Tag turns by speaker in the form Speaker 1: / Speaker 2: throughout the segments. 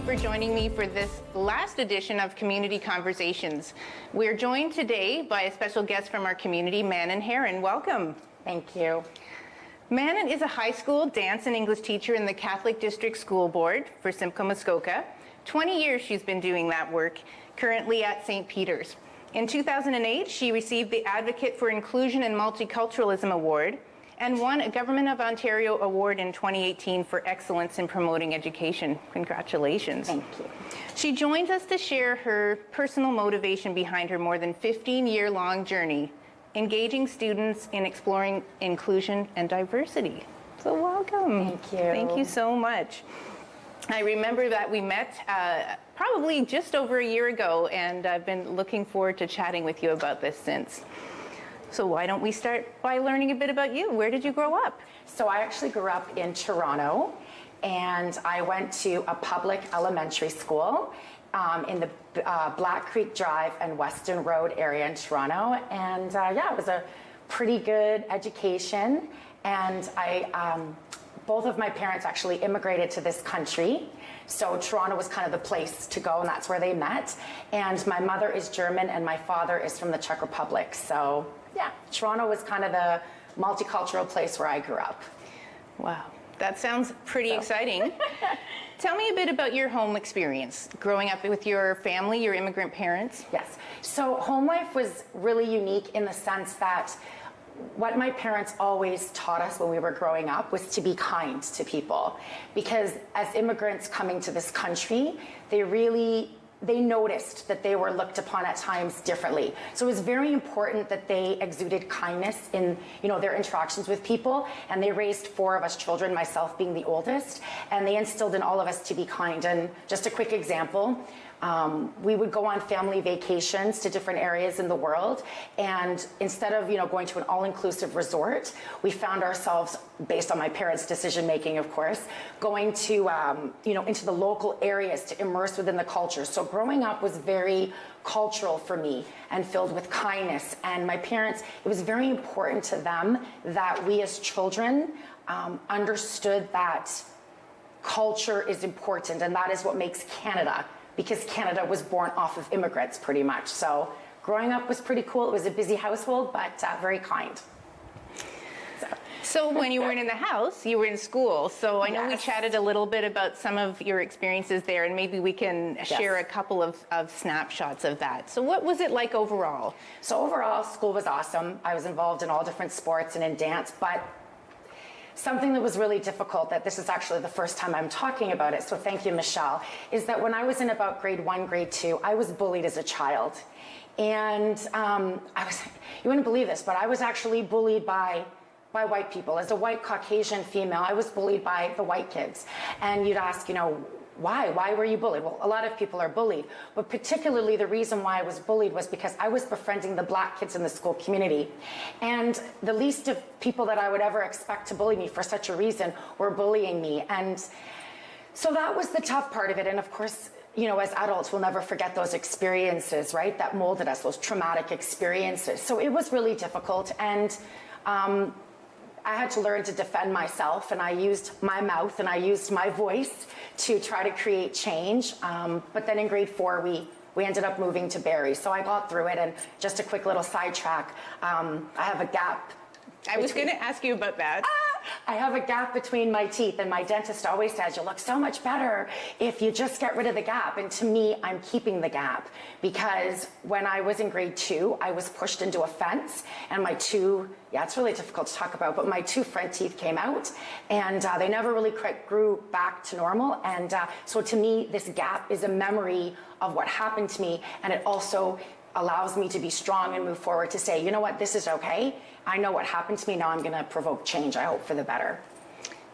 Speaker 1: for joining me for this last edition of Community Conversations. We're joined today by a special guest from our community, Manon Heran. Welcome.
Speaker 2: Thank you.
Speaker 1: Manon is a high school dance and English teacher in the Catholic District School Board for Simcoe Muskoka. 20 years she's been doing that work, currently at St. Peter's. In 2008, she received the Advocate for Inclusion and Multiculturalism Award and won a Government of Ontario Award in 2018 for excellence in promoting education. Congratulations.
Speaker 2: Thank you.
Speaker 1: She joins us to share her personal motivation behind her more than 15-year-long journey, engaging students in exploring inclusion and diversity. So welcome.
Speaker 2: Thank you.
Speaker 1: Thank you so much. I remember that we met probably just over a year ago, and I've been looking forward to chatting with you about this since. So why don't we start by learning a bit about you? Where did you grow up?
Speaker 2: So I actually grew up in Toronto, and I went to a public elementary school in the Black Creek Drive and Weston Road area in Toronto. And it was a pretty good education. And both of my parents actually immigrated to this country. So Toronto was kind of the place to go, and that's where they met. And my mother is German and my father is from the Czech Republic. So yeah, Toronto was kind of the multicultural place where I grew up.
Speaker 1: Wow, that sounds pretty exciting. Tell me a bit about your home experience, growing up with your family, your immigrant parents.
Speaker 2: Yes, so home life was really unique in the sense that what my parents always taught us when we were growing up was to be kind to people, because as immigrants coming to this country, they noticed that they were looked upon at times differently. So it was very important that they exuded kindness in their interactions with people, and they raised 4 of us children, myself being the oldest, and they instilled in all of us to be kind. And just a quick example, we would go on family vacations to different areas in the world, and instead of going to an all-inclusive resort, we found ourselves, based on my parents' decision-making, of course, going to into the local areas to immerse within the culture. So growing up was very cultural for me and filled with kindness. And my parents, it was very important to them that we as children understood that culture is important, and that is what makes Canada, because Canada was born off of immigrants pretty much. So growing up was pretty cool. It was a busy household, but very kind.
Speaker 1: So when you weren't in the house, you were in school. So I know we chatted a little bit about some of your experiences there, and maybe we can share a couple of snapshots of that. So what was it like overall?
Speaker 2: So overall, school was awesome. I was involved in all different sports and in dance, but something that was really difficult, that this is actually the first time I'm talking about it, so thank you, Michele, is that when I was in about grade 1, grade 2, I was bullied as a child. And you wouldn't believe this, but I was actually bullied by white people. As a white Caucasian female, I was bullied by the white kids. And you'd ask, why? Why were you bullied? Well, a lot of people are bullied, but particularly the reason why I was bullied was because I was befriending the Black kids in the school community. And the least of people that I would ever expect to bully me for such a reason were bullying me. And so that was the tough part of it. And of course, as adults, we'll never forget those experiences, right? That molded us, those traumatic experiences. So it was really difficult. And I had to learn to defend myself, and I used my mouth and I used my voice to try to create change. But then in grade 4, we ended up moving to Barrie. So I got through it, and just a quick little sidetrack, I have a gap.
Speaker 1: I was going to ask you about that.
Speaker 2: I have a gap between my teeth, and my dentist always says, you look so much better if you just get rid of the gap. And to me, I'm keeping the gap, because when I was in grade 2, I was pushed into a fence, and my it's really difficult to talk about, but my 2 front teeth came out, and they never really quite grew back to normal. And so to me, this gap is a memory of what happened to me, and it also allows me to be strong and move forward to say, you know what, this is okay. I know what happened to me. Now I'm going to provoke change, I hope, for the better.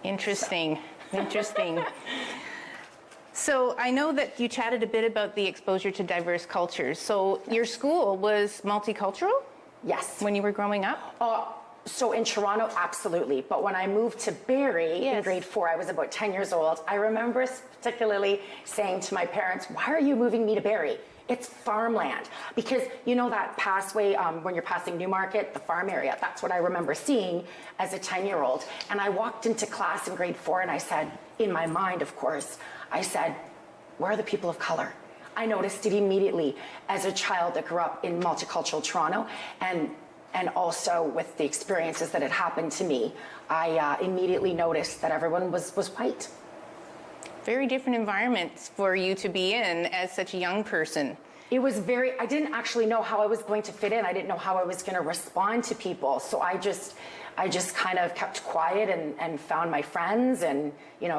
Speaker 1: Interesting. So I know that you chatted a bit about the exposure to diverse cultures. So your school was multicultural?
Speaker 2: Yes.
Speaker 1: When you were growing up?
Speaker 2: So in Toronto, absolutely. But when I moved to Barrie in grade 4, I was about 10 years old. I remember particularly saying to my parents, why are you moving me to Barrie? It's farmland. Because that pathway when you're passing Newmarket, the farm area, that's what I remember seeing as a 10-year-old. And I walked into class in grade 4 and I said, in my mind, of course, I said, where are the people of color? I noticed it immediately as a child that grew up in multicultural Toronto, and also with the experiences that had happened to me. I immediately noticed that everyone was white.
Speaker 1: Very different environments for you to be in as such a young person.
Speaker 2: It was I didn't actually know how I was going to fit in. I didn't know how I was going to respond to people. So I just kind of kept quiet and found my friends and,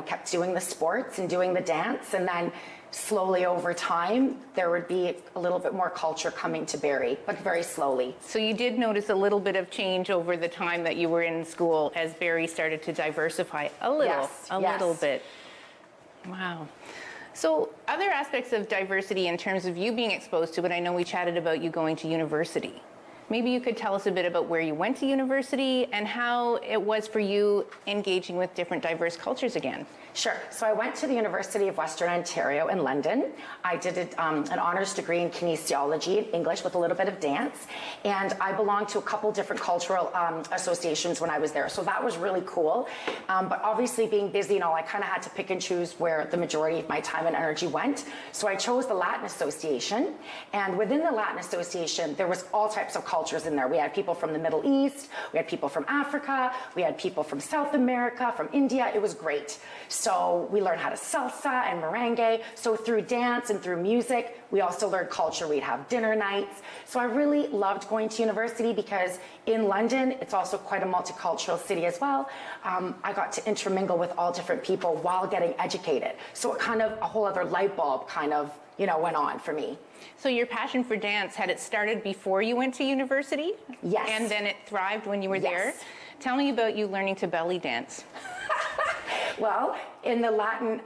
Speaker 2: kept doing the sports and doing the dance. And then slowly over time, there would be a little bit more culture coming to Barrie, but very slowly.
Speaker 1: So you did notice a little bit of change over the time that you were in school as Barrie started to diversify a little bit. Wow. So other aspects of diversity in terms of you being exposed to it, I know we chatted about you going to university. Maybe you could tell us a bit about where you went to university and how it was for you engaging with different diverse cultures again.
Speaker 2: Sure. So I went to the University of Western Ontario in London. I did an honors degree in kinesiology and English with a little bit of dance. And I belonged to a couple different cultural associations when I was there. So that was really cool. But obviously being busy and all, I kind of had to pick and choose where the majority of my time and energy went. So I chose the Latin Association. And within the Latin Association, there was all types of cultures in there. We had people from the Middle East. We had people from Africa. We had people from South America, from India. It was great. So we learned how to salsa and merengue. So through dance and through music, we also learned culture. We'd have dinner nights. So I really loved going to university because in London, it's also quite a multicultural city as well. I got to intermingle with all different people while getting educated. So it kind of, a whole other light bulb kind of, went on for me.
Speaker 1: So your passion for dance, had it started before you went to university?
Speaker 2: Yes.
Speaker 1: And then it thrived when you were there? Tell me about you learning to belly dance.
Speaker 2: Well, in the Latin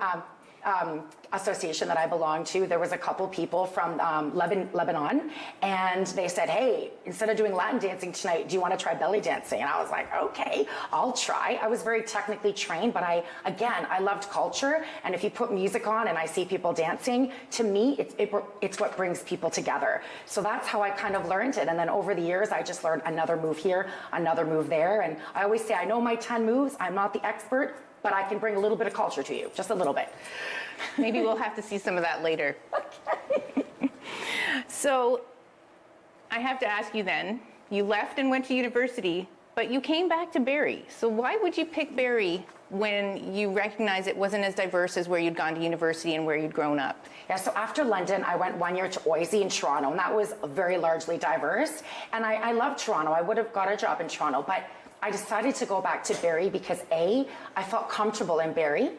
Speaker 2: association that I belonged to, there was a couple people from Lebanon, and they said, hey, instead of doing Latin dancing tonight, do you want to try belly dancing? And I was like, okay, I'll try. I was very technically trained, but I loved culture, and if you put music on and I see people dancing, to me, it's what brings people together. So that's how I kind of learned it, and then over the years, I just learned another move here, another move there, and I always say, I know my 10 moves, I'm not the expert, but I can bring a little bit of culture to you, just a little bit.
Speaker 1: Maybe we'll have to see some of that later. Okay. So I have to ask you then, you left and went to university, but you came back to Barrie. So why would you pick Barrie when you recognize it wasn't as diverse as where you'd gone to university and where you'd grown up?
Speaker 2: Yeah, so after London, I went 1 year to Oise in Toronto, and that was very largely diverse. And I love Toronto. I would have got a job in Toronto, but I decided to go back to Barrie because I felt comfortable in Barrie.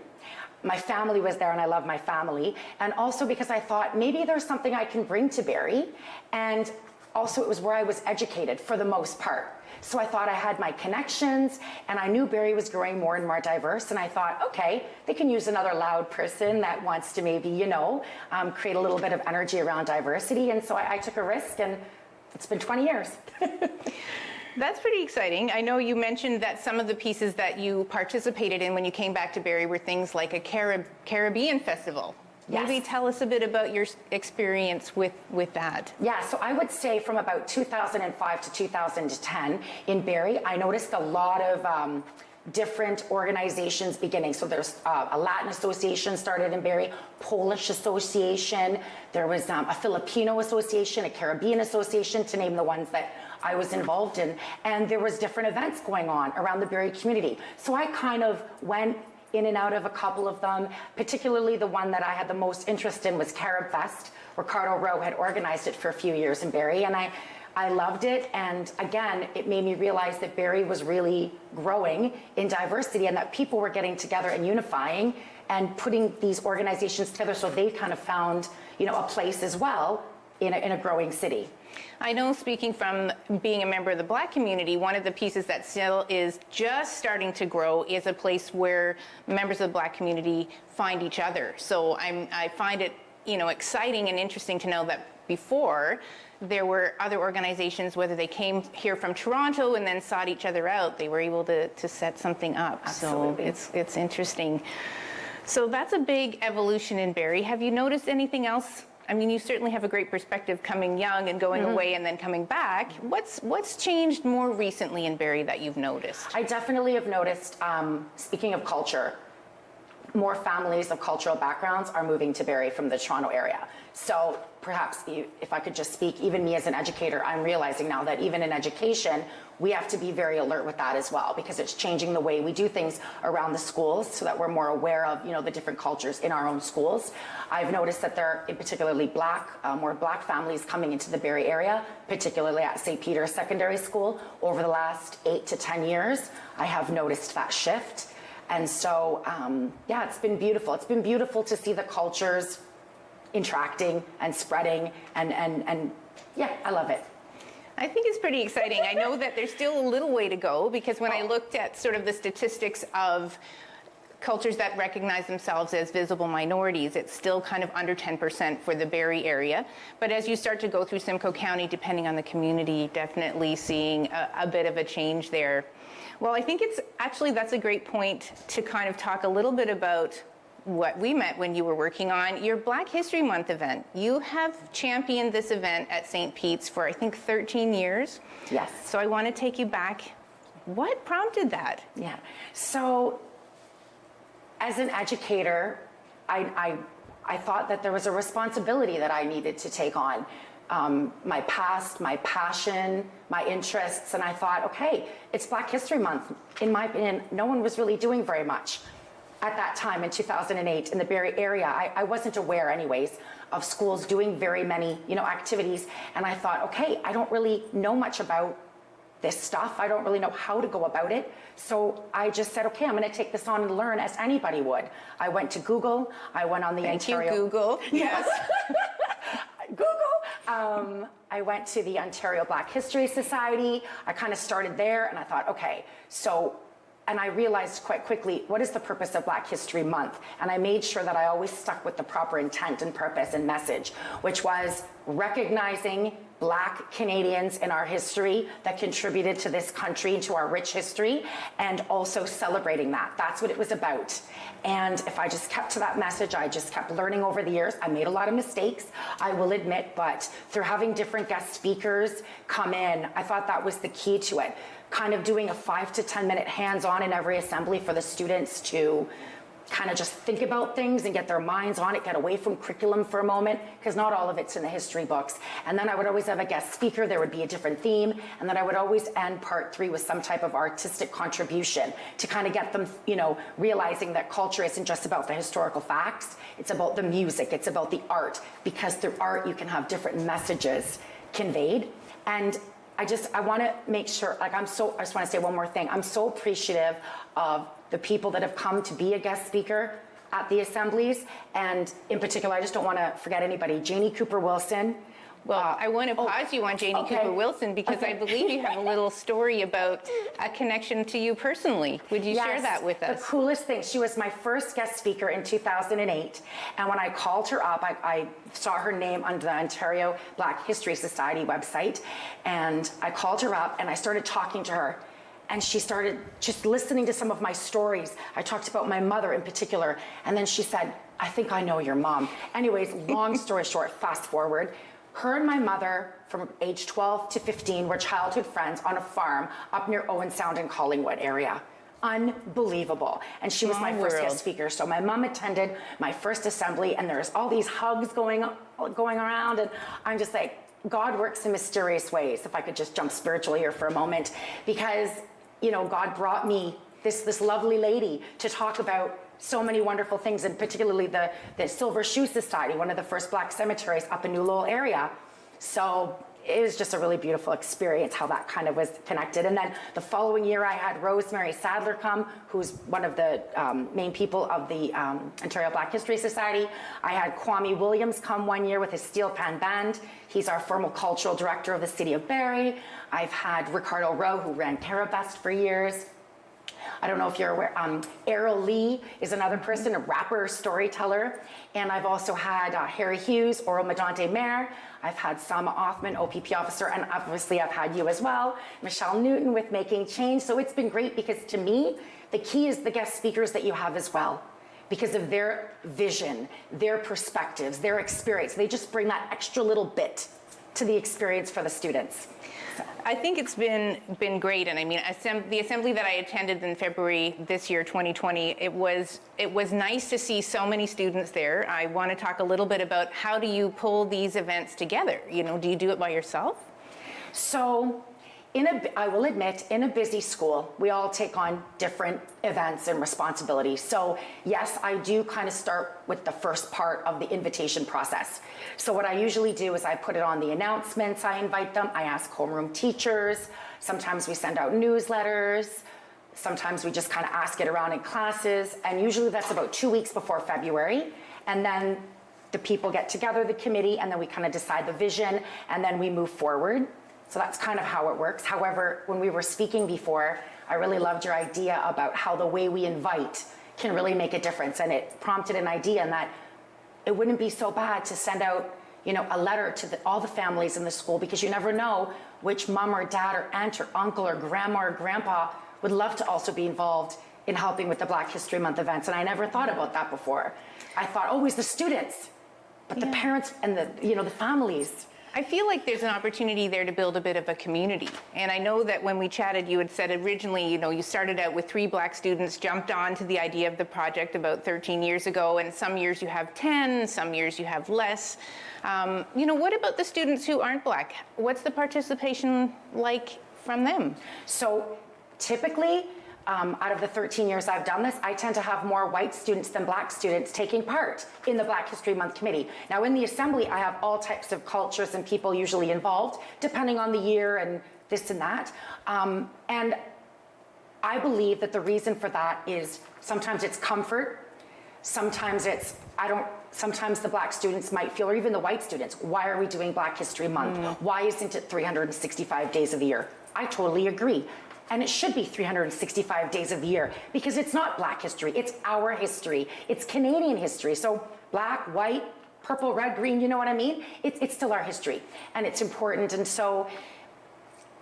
Speaker 2: My family was there and I love my family. And also because I thought maybe there's something I can bring to Barrie. And also it was where I was educated for the most part. So I thought I had my connections and I knew Barrie was growing more and more diverse. And I thought, okay, they can use another loud person that wants to maybe, create a little bit of energy around diversity. And so I took a risk and it's been 20 years.
Speaker 1: That's pretty exciting. I know you mentioned that some of the pieces that you participated in when you came back to Barrie were things like a Caribbean festival.
Speaker 2: Yes.
Speaker 1: Maybe tell us a bit about your experience with that.
Speaker 2: Yeah, so I would say from about 2005 to 2010 in Barrie, I noticed a lot of different organizations beginning. So there's a Latin association started in Barrie, Polish association, there was a Filipino association, a Caribbean association, to name the ones that I was involved in. And there was different events going on around the Barrie community. So I kind of went in and out of a couple of them, particularly the one that I had the most interest in was Carib Fest. Ricardo Rowe had organized it for a few years in Barrie, and I loved it. And again, it made me realize that Barrie was really growing in diversity and that people were getting together and unifying and putting these organizations together so they kind of found, a place as well in a growing city.
Speaker 1: I know, speaking from being a member of the Black community, one of the pieces that still is just starting to grow is a place where members of the Black community find each other. So I find it, exciting and interesting to know that before there were other organizations, whether they came here from Toronto and then sought each other out, they were able to set something up.
Speaker 2: Absolutely.
Speaker 1: So it's interesting. So that's a big evolution in Barrie. Have you noticed anything else? I mean, you certainly have a great perspective coming young and going away and then coming back. What's changed more recently in Barrie that you've noticed?
Speaker 2: I definitely have noticed, speaking of culture, more families of cultural backgrounds are moving to Barrie from the Toronto area. So perhaps if I could just speak, even me as an educator, I'm realizing now that even in education, we have to be very alert with that as well, because it's changing the way we do things around the schools so that we're more aware of, the different cultures in our own schools. I've noticed that there are particularly more black families coming into the Barrie area, particularly at St. Peter's Secondary School. Over the last 8 to 10 years, I have noticed that shift. And so, it's been beautiful. It's been beautiful to see the cultures interacting and spreading, and I love it.
Speaker 1: I think it's pretty exciting. I know that there's still a little way to go, because when I looked at sort of the statistics of cultures that recognize themselves as visible minorities, it's still kind of under 10% for the Barrie area. But as you start to go through Simcoe County, depending on the community, definitely seeing a bit of a change there. Well, I think that's a great point to kind of talk a little bit about what we met when you were working on your Black History Month event. You have championed this event at St. Pete's for, I think, 13 years.
Speaker 2: Yes.
Speaker 1: So I want to take you back. What prompted that?
Speaker 2: Yeah. So as an educator, I thought that there was a responsibility that I needed to take on. My past, my passion, my interests, and I thought, okay, it's Black History Month. In my opinion, no one was really doing very much at that time in 2008 in the Barrie area. I wasn't aware anyways of schools doing very many, activities. And I thought, okay, I don't really know much about this stuff. I don't really know how to go about it. So I just said, okay, I'm going to take this on and learn as anybody would. I went to Google. I went on the Ontario.
Speaker 1: Thank you, Google.
Speaker 2: Yes. Google. I went to the Ontario Black History Society. I kind of started there, and I thought, okay, and I realized quite quickly, what is the purpose of Black History Month? And I made sure that I always stuck with the proper intent and purpose and message, which was recognizing Black Canadians in our history that contributed to this country and to our rich history, and also celebrating that. That's what it was about. And if I just kept to that message, I just kept learning over the years. I made a lot of mistakes, I will admit, but through having different guest speakers come in, I thought that was the key to it. Kind of doing a 5 to 10 minute hands-on in every assembly for the students to kind of just think about things and get their minds on it, get away from curriculum for a moment, because not all of it's in the history books. And then I would always have a guest speaker, there would be a different theme, and then I would always end part 3 with some type of artistic contribution to kind of get them, realizing that culture isn't just about the historical facts, it's about the music, it's about the art, because through art you can have different messages conveyed. And I want to make sure, I just want to say one more thing. I'm so appreciative of the people that have come to be a guest speaker at the assemblies. And in particular, I just don't want to forget anybody. Janie Cooper-Wilson.
Speaker 1: Well, I want to pause you on Janie Cooper-Wilson, because I believe you have a little story about a connection to you personally. Would you share that with us?
Speaker 2: The coolest thing, she was my first guest speaker in 2008. And when I called her up, I saw her name on the Ontario Black History Society website. And I called her up and I started talking to her. And she started just listening to some of my stories. I talked about my mother in particular. And then she said, I think I know your mom. Anyways, long story short, fast forward. Her and my mother, from age 12 to 15, were childhood friends on a farm up near Owen Sound in Collingwood area. Unbelievable. And she was my first guest speaker. So my mom attended my first assembly, and there's all these hugs going around, and I'm just like, God works in mysterious ways, if I could just jump spiritual here for a moment, because, God brought me this lovely lady to talk about so many wonderful things, and particularly the Silver Shoe Society, one of the first Black cemeteries up in New Lowell area. So it was just a really beautiful experience how that kind of was connected. And then the following year, I had Rosemary Sadler come, who's one of the main people of the Ontario Black History Society. I had Kwame Williams come one year with his steel pan band. He's our formal cultural director of the city of Barrie. I've had Ricardo Rowe, who ran Carib for years. I don't know if you're aware, Errol Lee is another person, a rapper, storyteller. And I've also had Harry Hughes, Oral Medante Mayor. I've had Sama Othman, OPP officer, and obviously I've had you as well, Michele Newton with Making Change. So it's been great, because to me, the key is the guest speakers that you have as well, because of their vision, their perspectives, their experience. They just bring that extra little bit to the experience for the students.
Speaker 1: I think it's been great, and I mean, the assembly that I attended in February this year, 2020, it was nice to see so many students there. I want to talk a little bit about how do you pull these events together? You know, do you do it by yourself?
Speaker 2: So, I will admit, in a busy school, we all take on different events and responsibilities. So yes, I do kind of start with the first part of the invitation process. So what I usually do is I put it on the announcements, I invite them, I ask homeroom teachers, sometimes we send out newsletters, sometimes we just kind of ask it around in classes, and usually that's about 2 weeks before February. And then the people get together, the committee, and then we kind of decide the vision, and then we move forward. So that's kind of how it works. However, when we were speaking before, I really loved your idea about how the way we invite can really make a difference. And it prompted an idea in that it wouldn't be so bad to send out, you know, a letter to all the families in the school, because you never know which mom or dad or aunt or uncle or grandma or grandpa would love to also be involved in helping with the Black History Month events. And I never thought about that before. I thought always the students, but the parents and the families.
Speaker 1: I feel like there's an opportunity there to build a bit of a community. And I know that when we chatted, you had said originally, you know, you started out with 3 Black students, jumped on to the idea of the project about 13 years ago, and some years you have 10, some years you have less. You know, what about the students who aren't Black? What's the participation like from them?
Speaker 2: So typically, out of the 13 years I've done this, I tend to have more white students than Black students taking part in the Black History Month committee. Now in the assembly, I have all types of cultures and people usually involved, depending on the year and this and that. And I believe that the reason for that is sometimes it's comfort, sometimes sometimes the Black students might feel, or even the white students, why are we doing Black History Month? Why isn't it 365 days of the year? I totally agree. And it should be 365 days of the year, because it's not Black history, it's our history, it's Canadian history. So Black, white, purple, red, green, you know what I mean? It's still our history, and it's important. And so,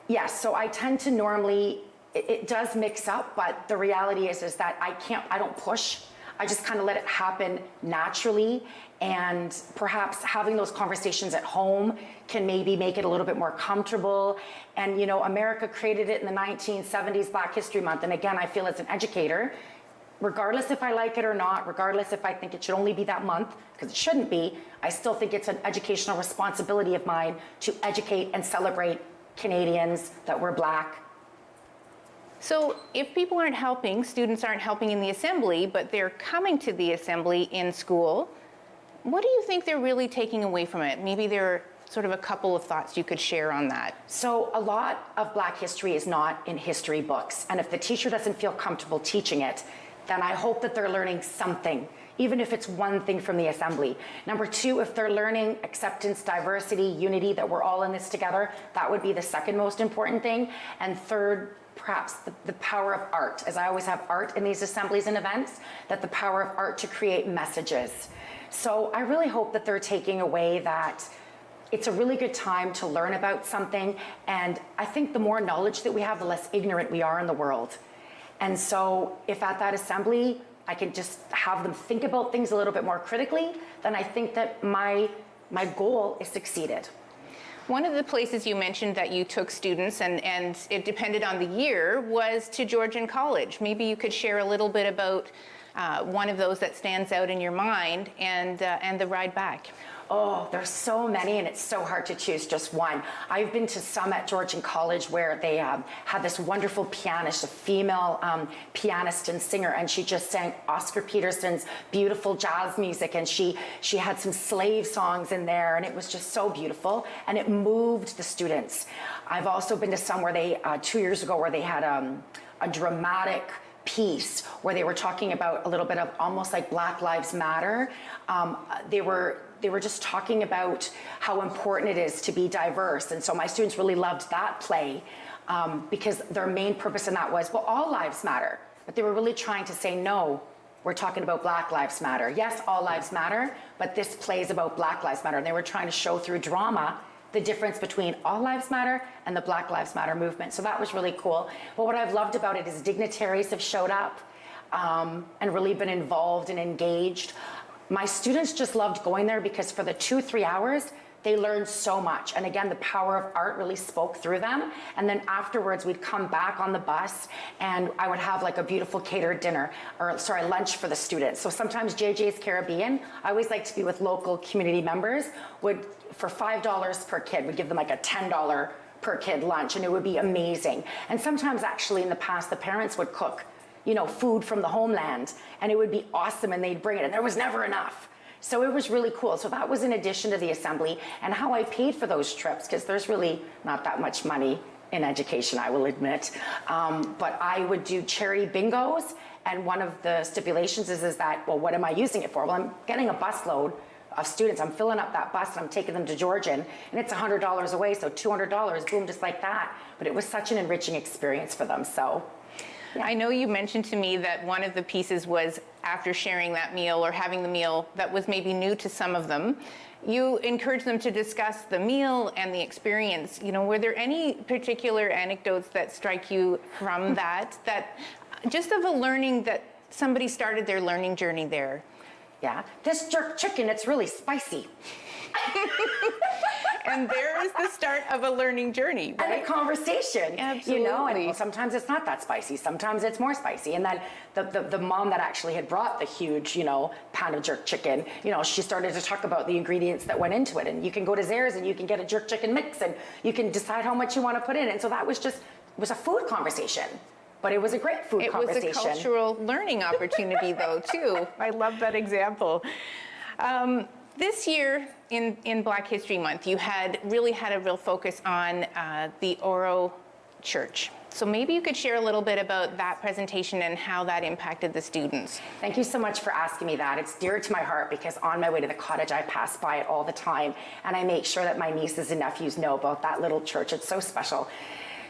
Speaker 2: yes, so I tend to normally, it does mix up, but the reality is that I don't push. I just kind of let it happen naturally, and perhaps having those conversations at home can maybe make it a little bit more comfortable. And you know, America created it in the 1970s, Black History Month. And again, I feel as an educator, regardless if I like it or not, regardless if I think it should only be that month, because it shouldn't be, I still think it's an educational responsibility of mine to educate and celebrate Canadians that we're Black.
Speaker 1: So if people aren't helping, students aren't helping in the assembly, but they're coming to the assembly in school, what do you think they're really taking away from it? Maybe there are sort of a couple of thoughts you could share on that.
Speaker 2: So a lot of Black history is not in history books. And if the teacher doesn't feel comfortable teaching it, then I hope that they're learning something, even if it's one thing from the assembly. Number 2, if they're learning acceptance, diversity, unity, that we're all in this together, that would be the second most important thing. And third, perhaps the power of art, as I always have art in these assemblies and events, that the power of art to create messages. So I really hope that they're taking away that it's a really good time to learn about something. And I think the more knowledge that we have, the less ignorant we are in the world. And so if at that assembly, I can just have them think about things a little bit more critically, then I think that my goal is succeeded.
Speaker 1: One of the places you mentioned that you took students, and it depended on the year, was to Georgian College. Maybe you could share a little bit about one of those that stands out in your mind, and the ride back.
Speaker 2: Oh, there's so many, and it's so hard to choose just one. I've been to some at Georgian College where they had this wonderful pianist, a female pianist and singer, and she just sang Oscar Peterson's beautiful jazz music, and she had some slave songs in there, and it was just so beautiful, and it moved the students. I've also been to some where they, 2 years ago, where they had a dramatic piece where they were talking about a little bit of almost like Black Lives Matter. They were just talking about how important it is to be diverse. And so my students really loved that play because their main purpose in that was, well, all lives matter. But they were really trying to say, no, we're talking about Black Lives Matter. Yes, all lives matter, but this play is about Black Lives Matter. And they were trying to show through drama the difference between all lives matter and the Black Lives Matter movement. So that was really cool. But what I've loved about it is dignitaries have showed up and really been involved and engaged. My students just loved going there because for the 2-3 hours, they learned so much. And again, the power of art really spoke through them. And then afterwards, we'd come back on the bus and I would have like a beautiful catered dinner, lunch for the students. So sometimes JJ's Caribbean, I always like to be with local community members, for $5 per kid, would give them like a $10 per kid lunch, and it would be amazing. And sometimes actually in the past, the parents would cook, food from the homeland, and it would be awesome, and they'd bring it, and there was never enough. So it was really cool. So that was in addition to the assembly and how I paid for those trips, because there's really not that much money in education, I will admit. But I would do charity bingos, and one of the stipulations is that, well, what am I using it for? Well, I'm getting a busload of students. I'm filling up that bus and I'm taking them to Georgian, and it's $100 away, so $200, boom, just like that. But it was such an enriching experience for them, so. Yeah.
Speaker 1: I know you mentioned to me that one of the pieces was after sharing that meal or having the meal that was maybe new to some of them, you encouraged them to discuss the meal and the experience. Were there any particular anecdotes that strike you from that just of a learning that somebody started their learning journey there?
Speaker 2: Yeah, this jerk chicken, it's really spicy.
Speaker 1: And there is the start of a learning journey, right?
Speaker 2: And a conversation.
Speaker 1: Absolutely.
Speaker 2: And sometimes it's not that spicy, sometimes it's more spicy. And then the mom that actually had brought the huge, pound of jerk chicken, she started to talk about the ingredients that went into it. And you can go to Zare's and you can get a jerk chicken mix and you can decide how much you want to put in. And so that was it was a food conversation. But it was a great food conversation.
Speaker 1: It was a cultural learning opportunity, though, too. I love that example. This year, in Black History Month, you really had a real focus on the Oro Church. So maybe you could share a little bit about that presentation and how that impacted the students.
Speaker 2: Thank you so much for asking me that. It's dear to my heart because on my way to the cottage, I pass by it all the time, and I make sure that my nieces and nephews know about that little church. It's so special.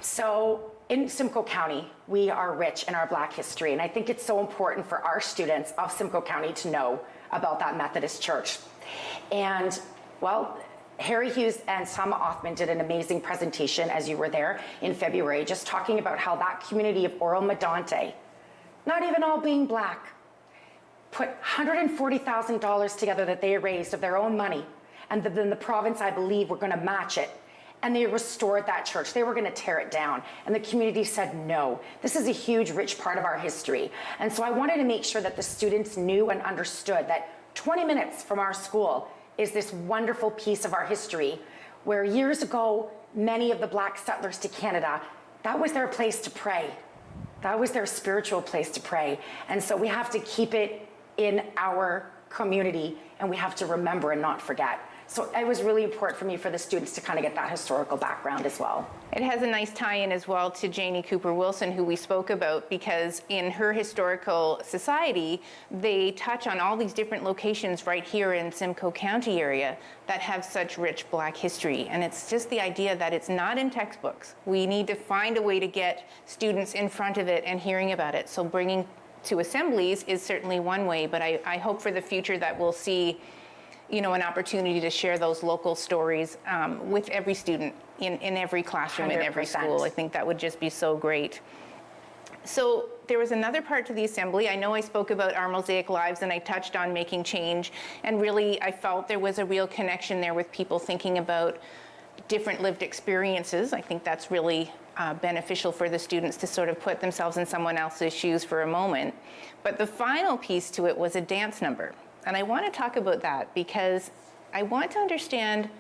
Speaker 2: So in Simcoe County, we are rich in our Black history, and I think it's so important for our students of Simcoe County to know about that Methodist church. And, well, Harry Hughes and Sama Othman did an amazing presentation as you were there in February, just talking about how that community of Oro Medonte, not even all being Black, put $140,000 together that they raised of their own money. And then the province, I believe, were going to match it. And they restored that church. They were going to tear it down. And the community said, no, this is a huge, rich part of our history. And so I wanted to make sure that the students knew and understood that 20 minutes from our school is this wonderful piece of our history where years ago, many of the Black settlers to Canada, that was their place to pray. That was their spiritual place to pray. And so we have to keep it in our community, and we have to remember and not forget. So it was really important for me for the students to kind of get that historical background as well.
Speaker 1: It has a nice tie-in as well to Janie Cooper Wilson, who we spoke about, because in her historical society, they touch on all these different locations right here in Simcoe County area that have such rich Black history. And it's just the idea that it's not in textbooks. We need to find a way to get students in front of it and hearing about it. So bringing to assemblies is certainly one way, but I hope for the future that we'll see an opportunity to share those local stories with every student in every classroom, 100%. In every school. I think that would just be so great. So there was another part to the assembly. I know I spoke about our Mosaic lives and I touched on making change, and really I felt there was a real connection there with people thinking about different lived experiences. I think that's really beneficial for the students to sort of put themselves in someone else's shoes for a moment. But the final piece to it was a dance number. And I want to talk about that because I want to understand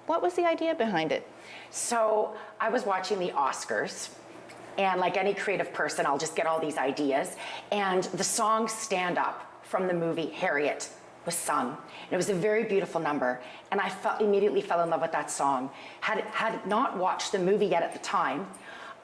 Speaker 1: what was the idea behind it.
Speaker 2: So I was watching the Oscars, and like any creative person, I'll just get all these ideas. And the song Stand Up from the movie Harriet was sung. And it was a very beautiful number. And I immediately fell in love with that song. Had not watched the movie yet at the time,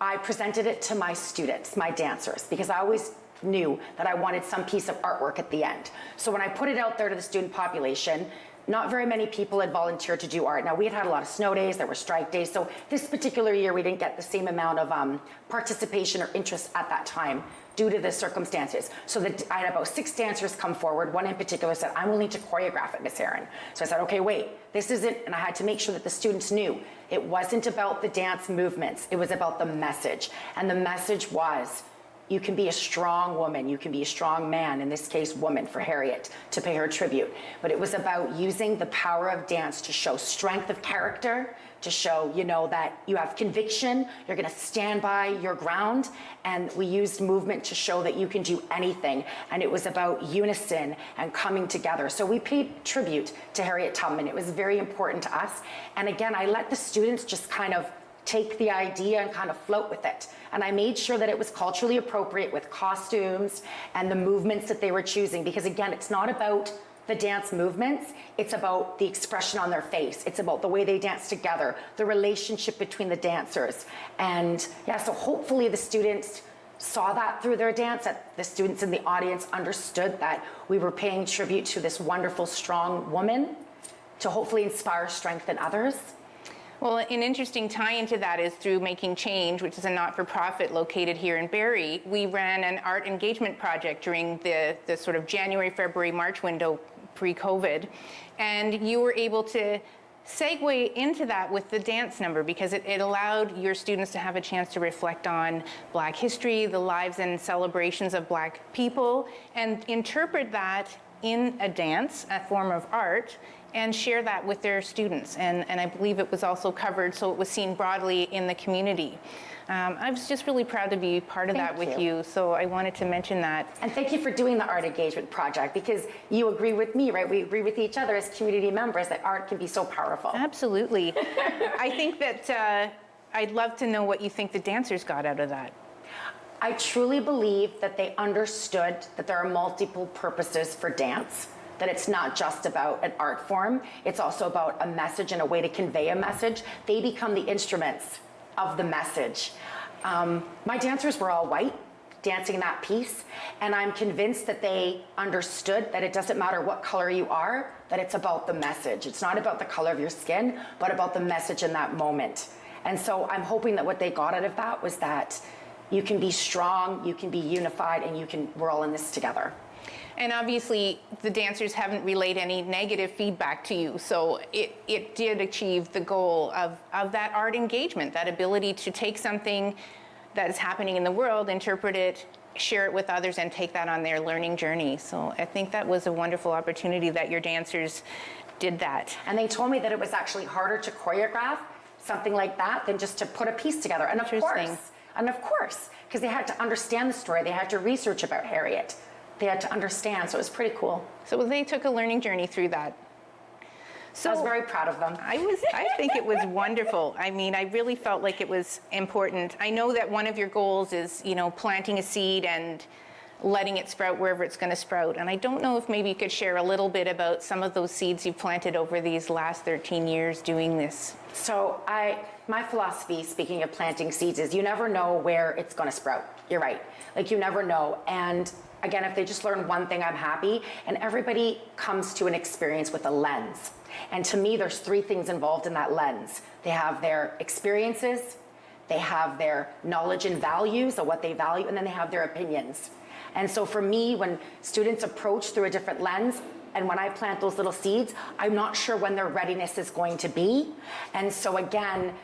Speaker 2: I presented it to my students, my dancers, because I always knew that I wanted some piece of artwork at the end. So when I put it out there to the student population, not very many people had volunteered to do art. Now, we had a lot of snow days, there were strike days, so this particular year we didn't get the same amount of participation or interest at that time due to the circumstances. So I had about 6 dancers come forward. One in particular said, I'm willing to choreograph it, Miss Heran. So I said, okay, wait, this isn't, and I had to make sure that the students knew it wasn't about the dance movements, it was about the message. And the message was, you can be a strong woman, you can be a strong man, in this case, woman for Harriet, to pay her tribute. But it was about using the power of dance to show strength of character, to show, that you have conviction, you're gonna stand by your ground, and we used movement to show that you can do anything. And it was about unison and coming together. So we paid tribute to Harriet Tubman. It was very important to us. And again, I let the students just kind of take the idea and kind of float with it. And I made sure that it was culturally appropriate with costumes and the movements that they were choosing, because again, it's not about the dance movements, it's about the expression on their face. It's about the way they dance together, the relationship between the dancers. And yeah, so hopefully the students saw that through their dance, that the students in the audience understood that we were paying tribute to this wonderful, strong woman to hopefully inspire strength in others.
Speaker 1: Well, an interesting tie into that is through Making Change, which is a not-for-profit located here in Barrie. We ran an art engagement project during the sort of January, February, March window pre-COVID. And you were able to segue into that with the dance number, because it allowed your students to have a chance to reflect on Black history, the lives and celebrations of Black people, and interpret that in a dance, a form of art, and share that with their students. And I believe it was also covered, so it was seen broadly in the community. I was just really proud to be part of that with you, so I wanted to mention that.
Speaker 2: And thank you for doing the art engagement project, because you agree with me, right? We agree with each other as community members that art can be so powerful.
Speaker 1: Absolutely. I think that I'd love to know what you think the dancers got out of that.
Speaker 2: I truly believe that they understood that there are multiple purposes for dance, that it's not just about an art form, it's also about a message and a way to convey a message. They become the instruments of the message. My dancers were all white, dancing that piece, and I'm convinced that they understood that it doesn't matter what color you are, that it's about the message. It's not about the color of your skin, but about the message in that moment. And so I'm hoping that what they got out of that was that you can be strong, you can be unified, and we're all in this together.
Speaker 1: And obviously, the dancers haven't relayed any negative feedback to you, so it did achieve the goal of that art engagement, that ability to take something that is happening in the world, interpret it, share it with others, and take that on their learning journey. So I think that was a wonderful opportunity that your dancers did that.
Speaker 2: And they told me that it was actually harder to choreograph something like that than just to put a piece together. And of course, because they had to understand the story, they had to research about Harriet. They had to understand, so it was pretty cool.
Speaker 1: So they took a learning journey through that. So
Speaker 2: I was very proud of them.
Speaker 1: I think it was wonderful. I mean, I really felt like it was important. I know that one of your goals is, planting a seed and letting it sprout wherever it's going to sprout. And I don't know if maybe you could share a little bit about some of those seeds you've planted over these last 13 years doing this.
Speaker 2: So my philosophy, speaking of planting seeds, is you never know where it's going to sprout. You're right. You never know. And again, if they just learn one thing, I'm happy. And everybody comes to an experience with a lens. And to me, there's three things involved in that lens. They have their experiences, they have their knowledge and values of what they value, and then they have their opinions. And so for me, when students approach through a different lens, and when I plant those little seeds, I'm not sure when their readiness is going to be. And so again,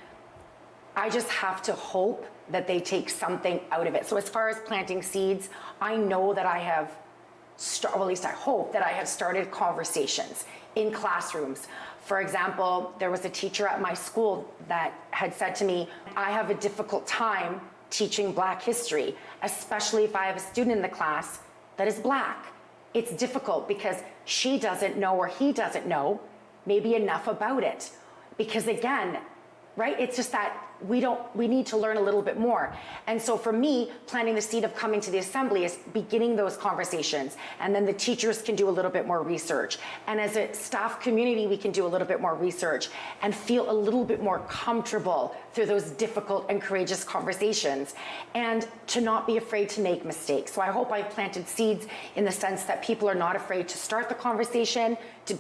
Speaker 2: I just have to hope that they take something out of it. So as far as planting seeds, I know that I have, at least I hope that I have started conversations in classrooms. For example, there was a teacher at my school that had said to me, I have a difficult time teaching Black history, especially if I have a student in the class that is Black. It's difficult because she doesn't know or he doesn't know maybe enough about it. Because again, right, it's just that we need to learn a little bit more. And so for me, planting the seed of coming to the assembly is beginning those conversations. And then the teachers can do a little bit more research. And as a staff community, we can do a little bit more research and feel a little bit more comfortable through those difficult and courageous conversations, and to not be afraid to make mistakes. So I hope I've planted seeds in the sense that people are not afraid to start the conversation, to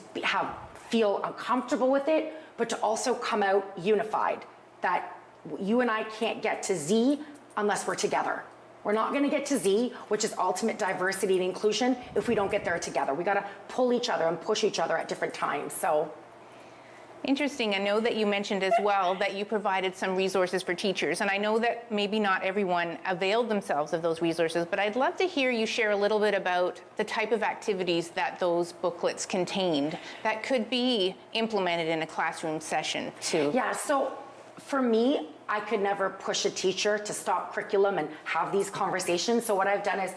Speaker 2: feel uncomfortable with it, but to also come out unified, that you and I can't get to Z unless we're together. We're not going to get to Z, which is ultimate diversity and inclusion, if we don't get there together. We got to pull each other and push each other at different times. So
Speaker 1: Interesting. I know that you mentioned as well that you provided some resources for teachers, and I know that maybe not everyone availed themselves of those resources, but I'd love to hear you share a little bit about the type of activities that those booklets contained that could be implemented in a classroom session too.
Speaker 2: Yeah, so for me, I could never push a teacher to stop curriculum and have these conversations. So what I've done is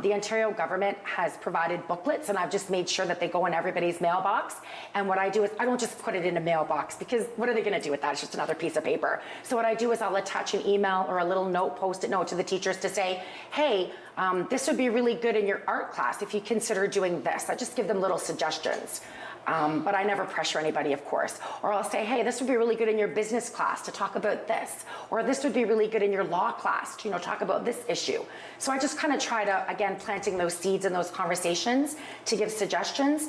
Speaker 2: the Ontario government has provided booklets, and I've just made sure that they go in everybody's mailbox. And what I do is I don't just put it in a mailbox, because what are they going to do with that? It's just another piece of paper. So what I do is I'll attach an email or a little note, post-it note to the teachers to say, hey, this would be really good in your art class if you consider doing this. I just give them little suggestions. But I never pressure anybody, of course. Or I'll say, hey, this would be really good in your business class to talk about this. Or this would be really good in your law class to, talk about this issue. So I just kind of try to, again, planting those seeds in those conversations to give suggestions.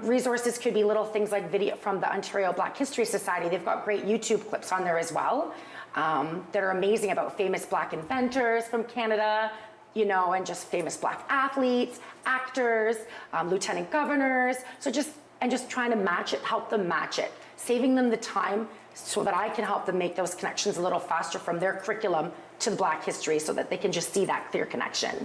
Speaker 2: Resources could be little things like video from the Ontario Black History Society. They've got great YouTube clips on there as well that are amazing about famous Black inventors from Canada, and just famous Black athletes, actors, lieutenant governors. So just trying to match it, help them match it, saving them the time so that I can help them make those connections a little faster from their curriculum to the Black history so that they can just see that clear connection.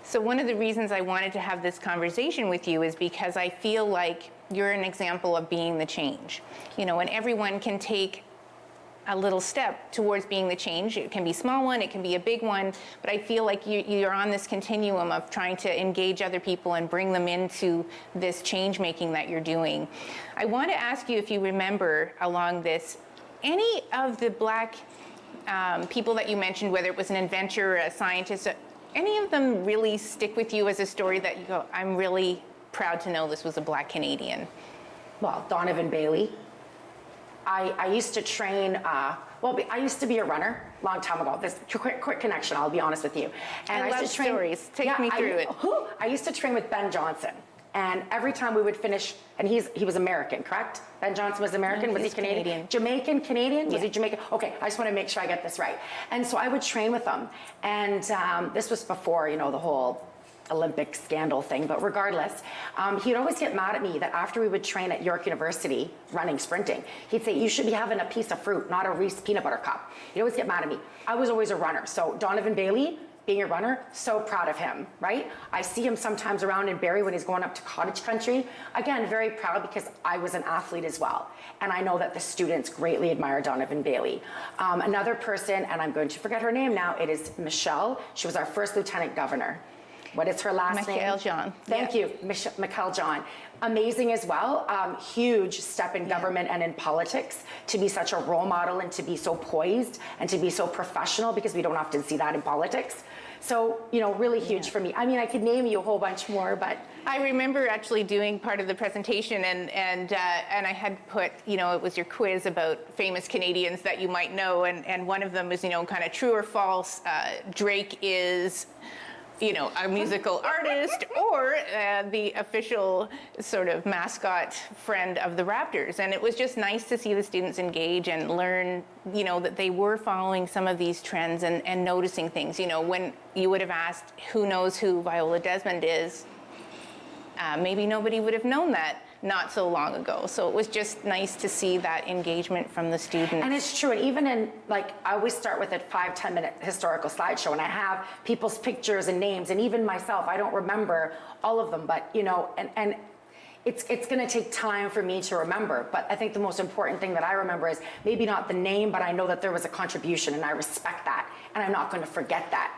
Speaker 1: So one of the reasons I wanted to have this conversation with you is because I feel like you're an example of being the change, and everyone can take a little step towards being the change. It can be a small one, it can be a big one, but I feel like you're on this continuum of trying to engage other people and bring them into this change making that you're doing. I want to ask you if you remember along this, any of the Black people that you mentioned, whether it was an inventor or a scientist, any of them really stick with you as a story that you go, I'm really proud to know this was a Black Canadian?
Speaker 2: Well, Donovan Bailey. I used to train, I used to be a runner a long time ago. This quick connection, I'll be honest with you.
Speaker 1: And I love
Speaker 2: used to train,
Speaker 1: stories. Take me through it.
Speaker 2: I used to train with Ben Johnson. And every time we would finish, and he was American, correct? Ben Johnson was American? Was he Canadian? Jamaican, Canadian? Was he Jamaican? Okay, I just want to make sure I get this right. And so I would train with him. And this was before, the whole Olympic scandal thing, but regardless, he'd always get mad at me that after we would train at York University sprinting, he'd say, you should be having a piece of fruit, not a Reese peanut butter cup. He'd always get mad at me. I was always a runner. So Donovan Bailey, being a runner, so proud of him, right? I see him sometimes around in Barrie when he's going up to cottage country. Again, very proud because I was an athlete as well. And I know that the students greatly admire Donovan Bailey. Another person, and I'm going to forget her name now, it is Michele. She was our first lieutenant governor. What is her last name?
Speaker 1: Michele John.
Speaker 2: Thank you, Michele John. Amazing as well. Huge step in government and in politics to be such a role model and to be so poised and to be so professional, because we don't often see that in politics. So, really huge for me. I mean, I could name you a whole bunch more, but
Speaker 1: I remember actually doing part of the presentation, and I had put, it was your quiz about famous Canadians that you might know, and one of them was, kind of true or false. Drake is a musical artist, or the official sort of mascot friend of the Raptors. And it was just nice to see the students engage and learn, that they were following some of these trends and noticing things. When you would have asked, who knows who Viola Desmond is, maybe nobody would have known that not so long ago. So it was just nice to see that engagement from the students.
Speaker 2: And it's true. And even in, I always start with a 5-10 minute historical slideshow, and I have people's pictures and names, and even myself, I don't remember all of them, but and it's going to take time for me to remember. But I think the most important thing that I remember is maybe not the name, but I know that there was a contribution, and I respect that, and I'm not going to forget that.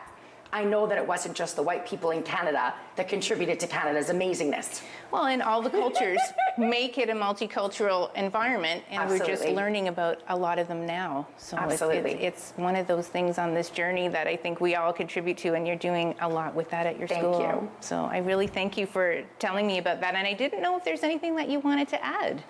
Speaker 2: I know that it wasn't just the white people in Canada that contributed to Canada's amazingness.
Speaker 1: Well, and all the cultures make it a multicultural environment, and
Speaker 2: Absolutely.
Speaker 1: We're just learning about a lot of them now. So
Speaker 2: Absolutely.
Speaker 1: it's one of those things on this journey that I think we all contribute to, and you're doing a lot with that at your school.
Speaker 2: Thank you.
Speaker 1: So I really thank you for telling me about that, and I didn't know if there's anything that you wanted to add.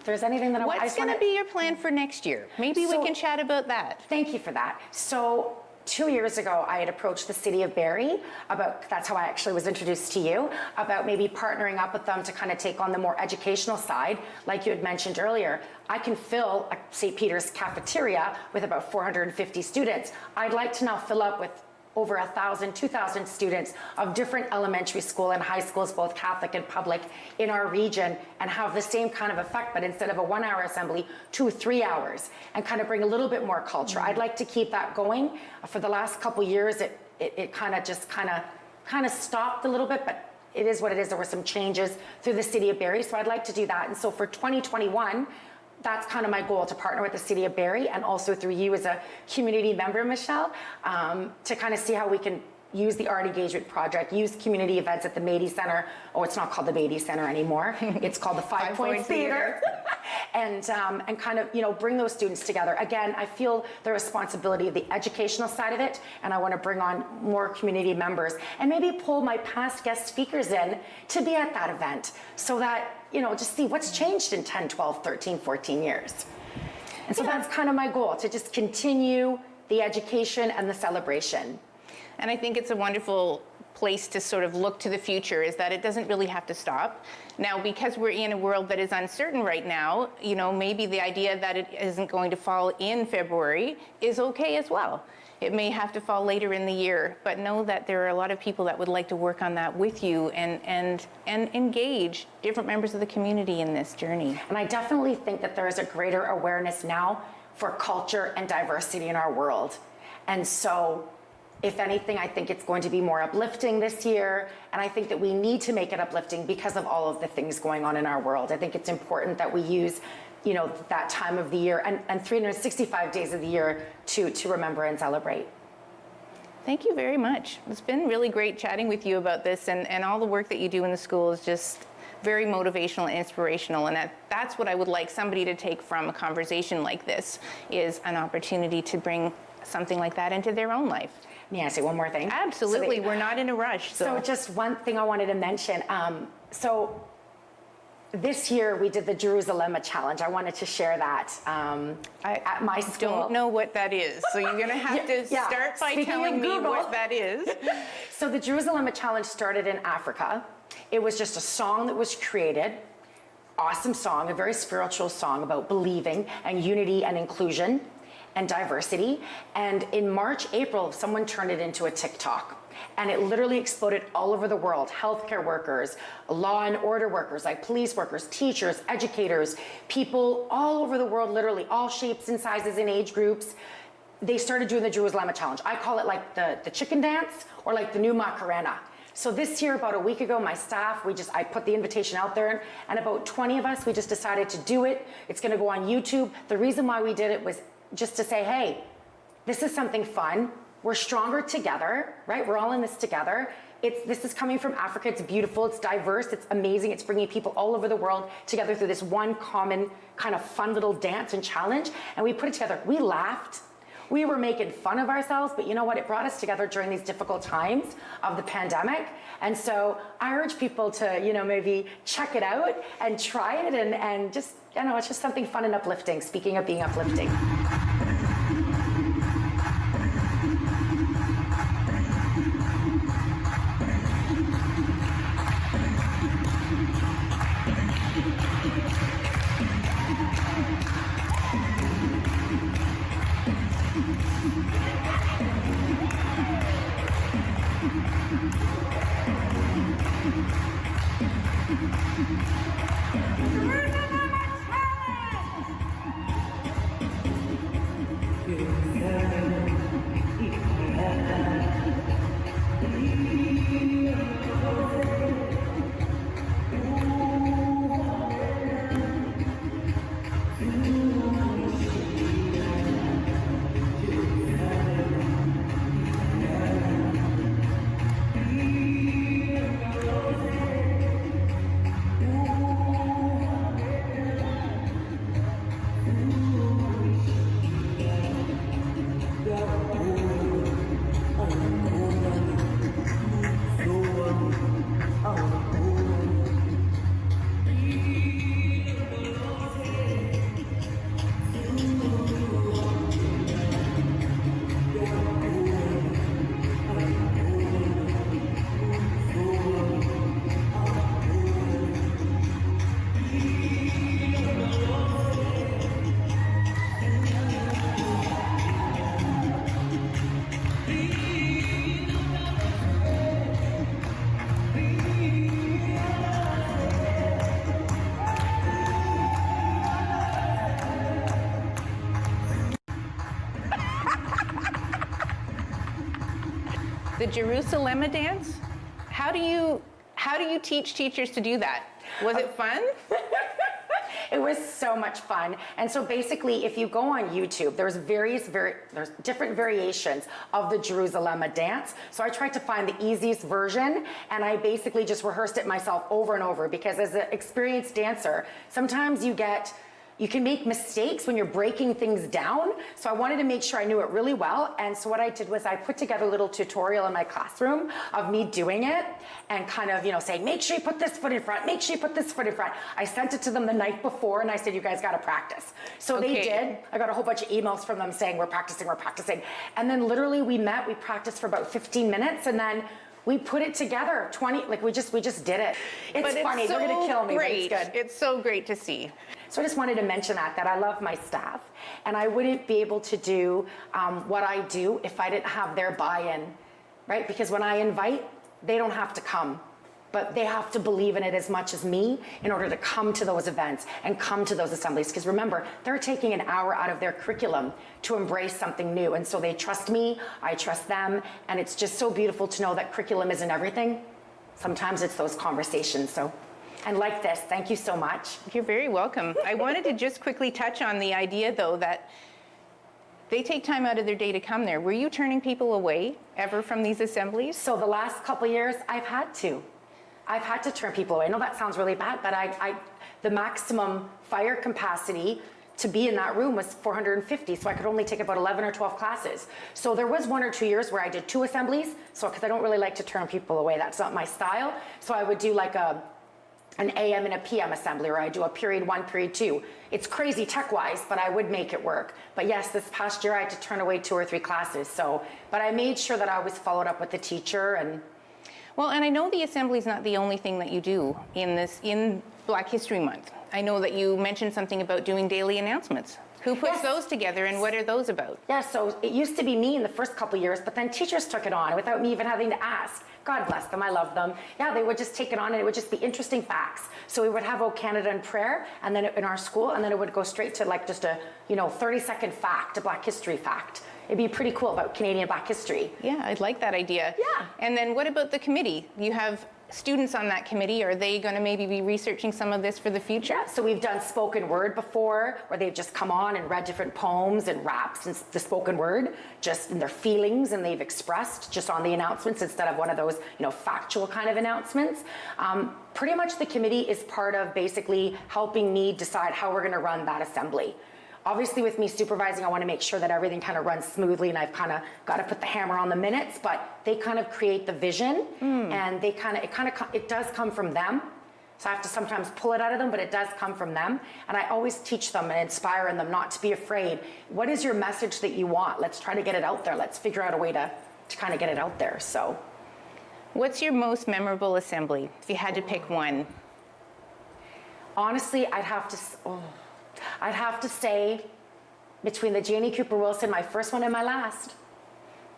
Speaker 2: There's anything that
Speaker 1: What's going to be your plan for next year? Maybe we can chat about that.
Speaker 2: Thank you for that. So 2 years ago, I had approached the city of Barrie about, that's how I actually was introduced to you, about maybe partnering up with them to kind of take on the more educational side. Like you had mentioned earlier, I can fill a St. Peter's cafeteria with about 450 students. I'd like to now fill up with over 1,000, 2,000 students of different elementary school and high schools, both Catholic and public, in our region, and have the same kind of effect, but instead of a 1 hour assembly, 2 or 3 hours, and kind of bring a little bit more culture. I'd like to keep that going. For the last couple years, it kind of stopped a little bit, but it is what it is. There were some changes through the city of Barrie, so I'd like to do that. And so for 2021, that's kind of my goal, to partner with the city of Barrie and also through you as a community member, Michele, to kind of see how we can use the Art Engagement Project, use community events at the Beatty Center. Oh, it's not called the Beatty Center anymore. It's called the Five Point Theater. And kind of, you know, bring those students together. Again, I feel the responsibility of the educational side of it, and I want to bring on more community members and maybe pull my past guest speakers in to be at that event so that, you know, just see what's changed in 10, 12, 13, 14 years. And so that's kind of my goal, to just continue the education and the celebration.
Speaker 1: And I think it's a wonderful place to sort of look to the future, is that it doesn't really have to stop. Now, because we're in a world that is uncertain right now, you know, maybe the idea that it isn't going to fall in February is okay as well. It may have to fall later in the year, but know that there are a lot of people that would like to work on that with you and engage different members of the community in this journey.
Speaker 2: And I definitely think that there is a greater awareness now for culture and diversity in our world. And so, if anything, I think it's going to be more uplifting this year, and I think that we need to make it uplifting because of all of the things going on in our world. I think it's important that we use, you know, that time of the year and 365 days of the year to remember and celebrate.
Speaker 1: Thank you very much. It's been really great chatting with you about this, and all the work that you do in the school is just very motivational and inspirational, and that's what I would like somebody to take from a conversation like this, is an opportunity to bring something like that into their own life.
Speaker 2: May I say one more thing?
Speaker 1: Absolutely. We're not in a rush.
Speaker 2: So just one thing I wanted to mention. So this year we did the Jerusalem Challenge. I wanted to share that at my school.
Speaker 1: I don't know what that is. So you're going to have to start by telling me what that is.
Speaker 2: So the Jerusalem Challenge started in Africa. It was just a song that was created. Awesome song, a very spiritual song about believing and unity and inclusion and diversity. And in March, April, someone turned it into a TikTok. And it literally exploded all over the world. Healthcare workers, law and order workers, like police workers, teachers, educators, people all over the world, literally all shapes and sizes and age groups. They started doing the Jerusalem Challenge. I call it like the chicken dance, or like the new Macarena. So this year, about a week ago, my staff, I put the invitation out there, and about 20 of us, we just decided to do it. It's gonna go on YouTube. The reason why we did it was just to say, hey, this is something fun. We're stronger together, right? We're all in this together. This is coming from Africa. It's beautiful, it's diverse, it's amazing. It's bringing people all over the world together through this one common kind of fun little dance and challenge. And we put it together. We laughed. We were making fun of ourselves, but you know what? It brought us together during these difficult times of the pandemic. And so I urge people to, you know, maybe check it out and try it, and just, you know, it's just something fun and uplifting. Speaking of being uplifting.
Speaker 1: The Jerusalem dance? How do you teach teachers to do that? Was it fun?
Speaker 2: It was so much fun. And so basically, if you go on YouTube, there's different variations of the Jerusalem dance. So I tried to find the easiest version, and I basically just rehearsed it myself over and over, because as an experienced dancer, sometimes you can make mistakes when you're breaking things down. So I wanted to make sure I knew it really well. And so what I did was I put together a little tutorial in my classroom of me doing it and kind of, saying, make sure you put this foot in front, make sure you put this foot in front. I sent it to them the night before and I said, you guys got to practice. So they did. I got a whole bunch of emails from them saying, we're practicing. And then literally we practiced for about 15 minutes, and then we put it together, 20, we just did it. It's funny,
Speaker 1: so
Speaker 2: they're gonna kill me,
Speaker 1: great.
Speaker 2: But it's good.
Speaker 1: It's so great to see.
Speaker 2: So I just wanted to mention that I love my staff, and I wouldn't be able to do what I do if I didn't have their buy-in, right? Because when I invite, they don't have to come, but they have to believe in it as much as me in order to come to those events and come to those assemblies. Because remember, they're taking an hour out of their curriculum to embrace something new. And so they trust me, I trust them, and it's just so beautiful to know that curriculum isn't everything. Sometimes it's those conversations. And like this, thank you so much.
Speaker 1: You're very welcome. I wanted to just quickly touch on the idea, though, that they take time out of their day to come there. Were you turning people away ever from these assemblies?
Speaker 2: So the last couple of years, I've had to turn people away. I know that sounds really bad, but the maximum fire capacity to be in that room was 450, so I could only take about 11 or 12 classes. So there was 1 or 2 years where I did 2 assemblies, because I don't really like to turn people away. That's not my style. So I would do like an AM and a PM assembly, or I do a period 1, period 2. It's crazy tech-wise, but I would make it work. But yes, this past year I had to turn away 2 or 3 classes. But I made sure that I always followed up with the teacher. And
Speaker 1: I know the assembly is not the only thing that you do in Black History Month. I know that you mentioned something about doing daily announcements. Who puts those together, and what are those about?
Speaker 2: Yeah, so it used to be me in the first couple of years, but then teachers took it on without me even having to ask. God bless them, I love them. Yeah, they would just take it on, and it would just be interesting facts. So we would have O Canada and prayer, and then in our school, and then it would go straight to just a 30-second fact, a Black history fact. It'd be pretty cool about Canadian Black history.
Speaker 1: Yeah, I'd like that idea.
Speaker 2: Yeah.
Speaker 1: And then what about the committee? You have students on that committee. Are they going to maybe be researching some of this for the future?
Speaker 2: Yeah, so we've done spoken word before, where they've just come on and read different poems and raps and the spoken word, just in their feelings, and they've expressed just on the announcements instead of one of those, factual kind of announcements. Pretty much the committee is part of basically helping me decide how we're going to run that assembly. Obviously, with me supervising, I want to make sure that everything kind of runs smoothly, and I've kind of got to put the hammer on the minutes, but they kind of create the vision, and it does come from them. So I have to sometimes pull it out of them, but it does come from them. And I always teach them and inspire in them not to be afraid. What is your message that you want? Let's try to get it out there. Let's figure out a way to kind of get it out there. So,
Speaker 1: what's your most memorable assembly, if you had to pick one?
Speaker 2: Honestly, I'd have to say between the Janie Cooper Wilson, my first one and my last.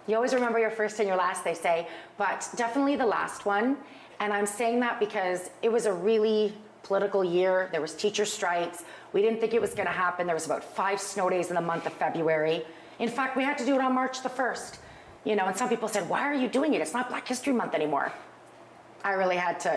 Speaker 2: You always remember your first and your last, they say, but definitely the last one. And I'm saying that because it was a really political year. There was teacher strikes. We didn't think it was going to happen. There was about 5 snow days in the month of February. In fact, we had to do it on March the 1st. And some people said, why are you doing it? It's not Black History Month anymore. I really had to,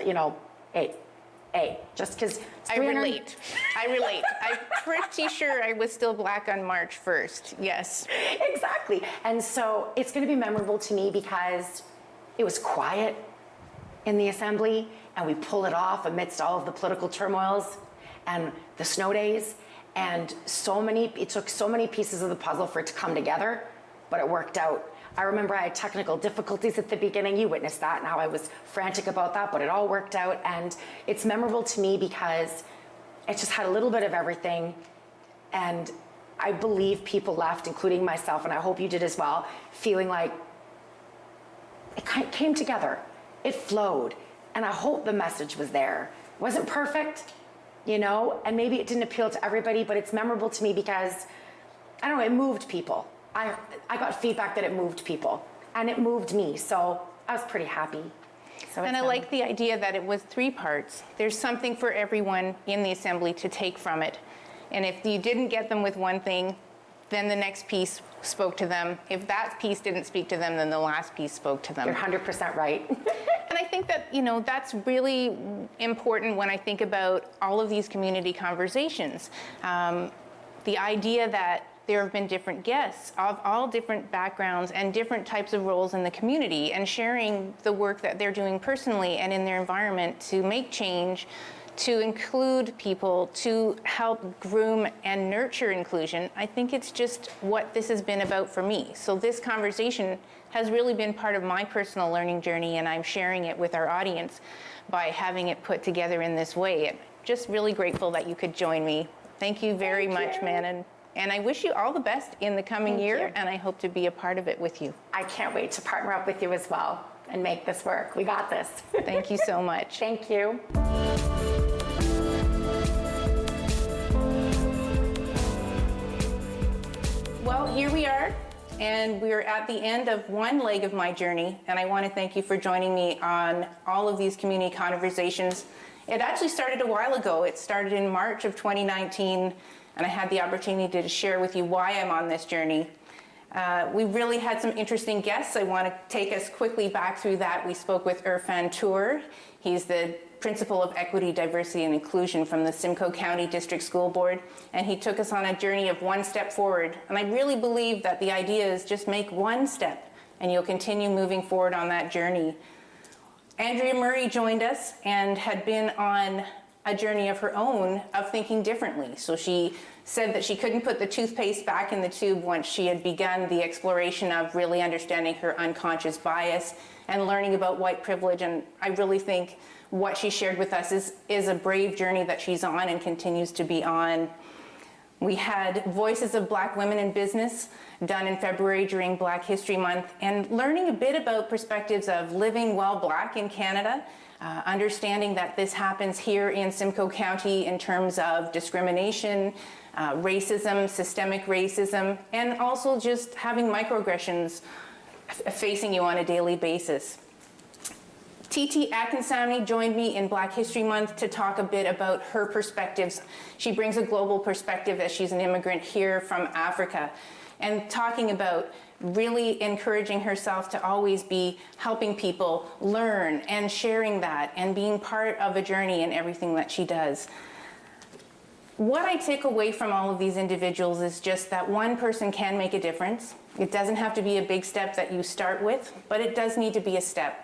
Speaker 2: just because
Speaker 1: I relate. I'm pretty sure I was still Black on March 1st. Yes.
Speaker 2: Exactly. And so it's going to be memorable to me because it was quiet in the assembly, and we pulled it off amidst all of the political turmoils and the snow days. And it took so many pieces of the puzzle for it to come together, but it worked out. I remember I had technical difficulties at the beginning. You witnessed that and how I was frantic about that, but it all worked out. And it's memorable to me because it just had a little bit of everything. And I believe people left, including myself, and I hope you did as well, feeling like it came together. It flowed. And I hope the message was there. It wasn't perfect, and maybe it didn't appeal to everybody, but it's memorable to me because, I don't know, it moved people. I got feedback that it moved people, and it moved me, so I was pretty happy.
Speaker 1: And I like the idea that it was 3 parts. There's something for everyone in the assembly to take from it. And if you didn't get them with one thing, then the next piece spoke to them. If that piece didn't speak to them, then the last piece spoke to them.
Speaker 2: You're 100% right.
Speaker 1: And I think that, that's really important when I think about all of these community conversations. The idea that there have been different guests of all different backgrounds and different types of roles in the community, and sharing the work that they're doing personally and in their environment to make change, to include people, to help groom and nurture inclusion. I think it's just what this has been about for me. So this conversation has really been part of my personal learning journey, and I'm sharing it with our audience by having it put together in this way. And just really grateful that you could join me. Thank you very much, Manon. And I wish you all the best in the coming year, and I hope to be a part of it with you.
Speaker 2: I can't wait to partner up with you as well and make this work. We got this.
Speaker 1: Thank you so much.
Speaker 2: Thank you.
Speaker 1: Well, here we are, and we're at the end of one leg of my journey, and I want to thank you for joining me on all of these community conversations. It actually started a while ago. It started in March of 2019, and I had the opportunity to share with you why I'm on this journey. We really had some interesting guests. I want to take us quickly back through that. We spoke with Irfan Tour. He's the Principal of Equity, Diversity, and Inclusion from the Simcoe County District School Board, and he took us on a journey of one step forward. And I really believe that the idea is just make one step, and you'll continue moving forward on that journey. Andrea Murray joined us and had been on a journey of her own of thinking differently. So she said that she couldn't put the toothpaste back in the tube once she had begun the exploration of really understanding her unconscious bias and learning about white privilege. And I really think what she shared with us is a brave journey that she's on and continues to be on. We had Voices of Black Women in Business done in February during Black History Month, and learning a bit about perspectives of living while Black in Canada, understanding that this happens here in Simcoe County in terms of discrimination, racism, systemic racism, and also just having microaggressions facing you on a daily basis. TT Akinsani joined me in Black History Month to talk a bit about her perspectives. She brings a global perspective as she's an immigrant here from Africa, and talking about really encouraging herself to always be helping people learn and sharing that and being part of a journey in everything that she does. What I take away from all of these individuals is just that one person can make a difference. It doesn't have to be a big step that you start with, but it does need to be a step.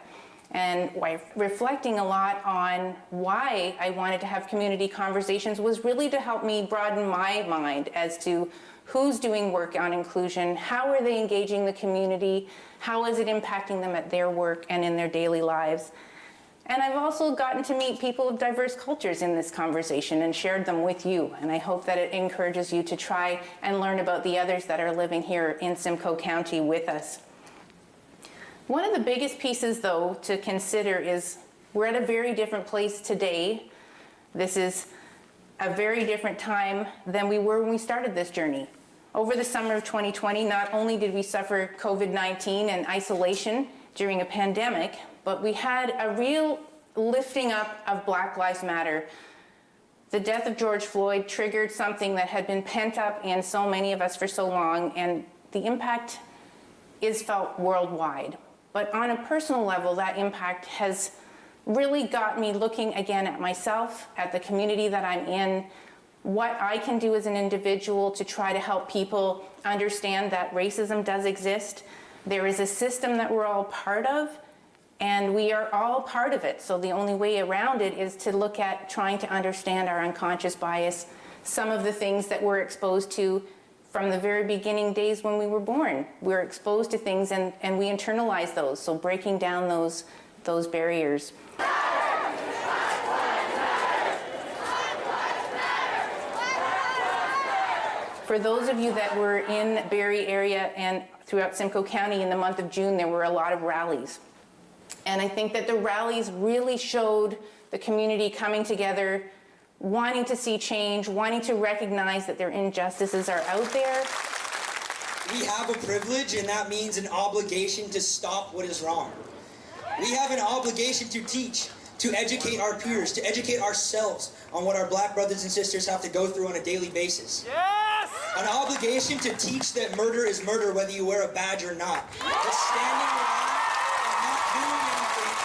Speaker 1: And reflecting a lot on why I wanted to have community conversations was really to help me broaden my mind as to who's doing work on inclusion, how are they engaging the community, how is it impacting them at their work and in their daily lives. And I've also gotten to meet people of diverse cultures in this conversation and shared them with you. And I hope that it encourages you to try and learn about the others that are living here in Simcoe County with us. One of the biggest pieces, though, to consider is we're at a very different place today. This is a very different time than we were when we started this journey. Over the summer of 2020, not only did we suffer COVID-19 and isolation during a pandemic, but we had a real lifting up of Black Lives Matter. The death of George Floyd triggered something that had been pent up in so many of us for so long, and the impact is felt worldwide. But on a personal level, that impact has really got me looking again at myself, at the community that I'm in, what I can do as an individual to try to help people understand that racism does exist. There is a system that we're all part of, and we are all part of it. So the only way around it is to look at trying to understand our unconscious bias, some of the things that we're exposed to from the very beginning days when we were born. We're exposed to things and we internalize those, so breaking down those barriers. For those of you that were in Barrie area and throughout Simcoe County in the month of June, there were a lot of rallies. And I think that the rallies really showed the community coming together, wanting to see change, wanting to recognize that their injustices are out there.
Speaker 3: We have a privilege, and that means an obligation to stop what is wrong. We have an obligation to teach, to educate our peers, to educate ourselves on what our Black brothers and sisters have to go through on a daily basis.
Speaker 4: Yes!
Speaker 3: An obligation to teach that murder is murder whether you wear a badge or not. That standing around and not doing anything.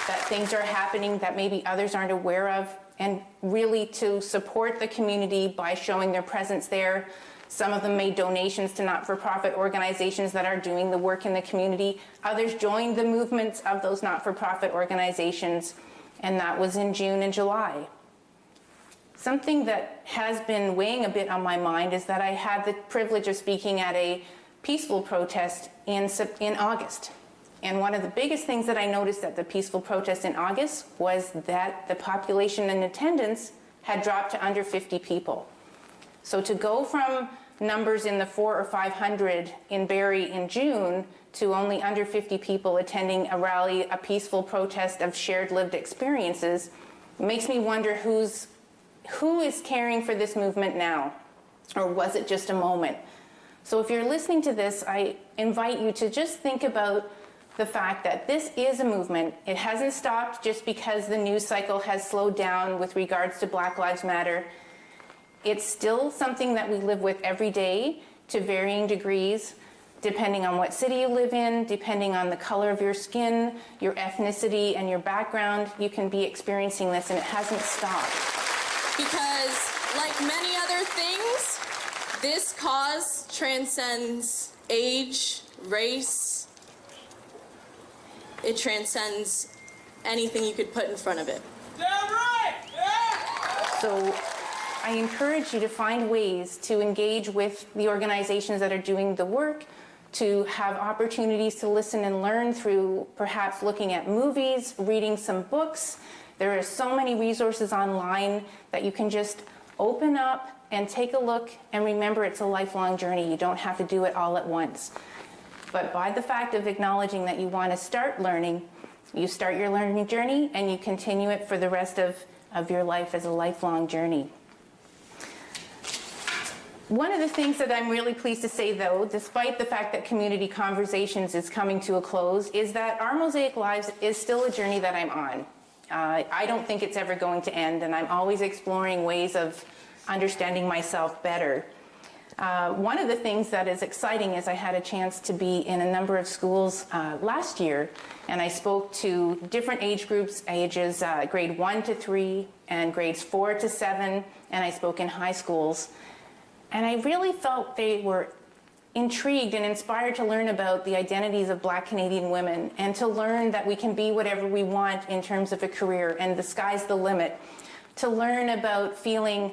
Speaker 1: That things are happening that maybe others aren't aware of, and really to support the community by showing their presence there. Some of them made donations to not-for-profit organizations that are doing the work in the community. Others joined the movements of those not-for-profit organizations, and that was in June and July. Something that has been weighing a bit on my mind is that I had the privilege of speaking at a peaceful protest in August. And one of the biggest things that I noticed at the peaceful protest in August was that the population in attendance had dropped to under 50 people. So to go from numbers in the 400 or 500 in Barrie in June to only under 50 people attending a rally, a peaceful protest of shared lived experiences, makes me wonder who is caring for this movement now? Or was it just a moment? So if you're listening to this, I invite you to just think about the fact that this is a movement. It hasn't stopped just because the news cycle has slowed down with regards to Black Lives Matter. It's still something that we live with every day to varying degrees, depending on what city you live in, depending on the color of your skin, your ethnicity, and your background. You can be experiencing this, and it hasn't stopped.
Speaker 4: Because, like many other things, this cause transcends age, race. It transcends anything you could put in front of it.
Speaker 5: Damn right! Yeah!
Speaker 1: So I encourage you to find ways to engage with the organizations that are doing the work, to have opportunities to listen and learn through perhaps looking at movies, reading some books. There are so many resources online that you can just open up and take a look, and remember it's a lifelong journey. You don't have to do it all at once. But by the fact of acknowledging that you want to start learning, you start your learning journey and you continue it for the rest of your life as a lifelong journey. One of the things that I'm really pleased to say, though, despite the fact that Community Conversations is coming to a close, is that our Mosaic Lives is still a journey that I'm on. I don't think it's ever going to end, and I'm always exploring ways of understanding myself better. One of the things that is exciting is I had a chance to be in a number of schools last year, and I spoke to different age groups, ages grade 1 to 3 and grades 4 to 7, and I spoke in high schools. And I really felt they were intrigued and inspired to learn about the identities of Black Canadian women, and to learn that we can be whatever we want in terms of a career, and the sky's the limit. To learn about feeling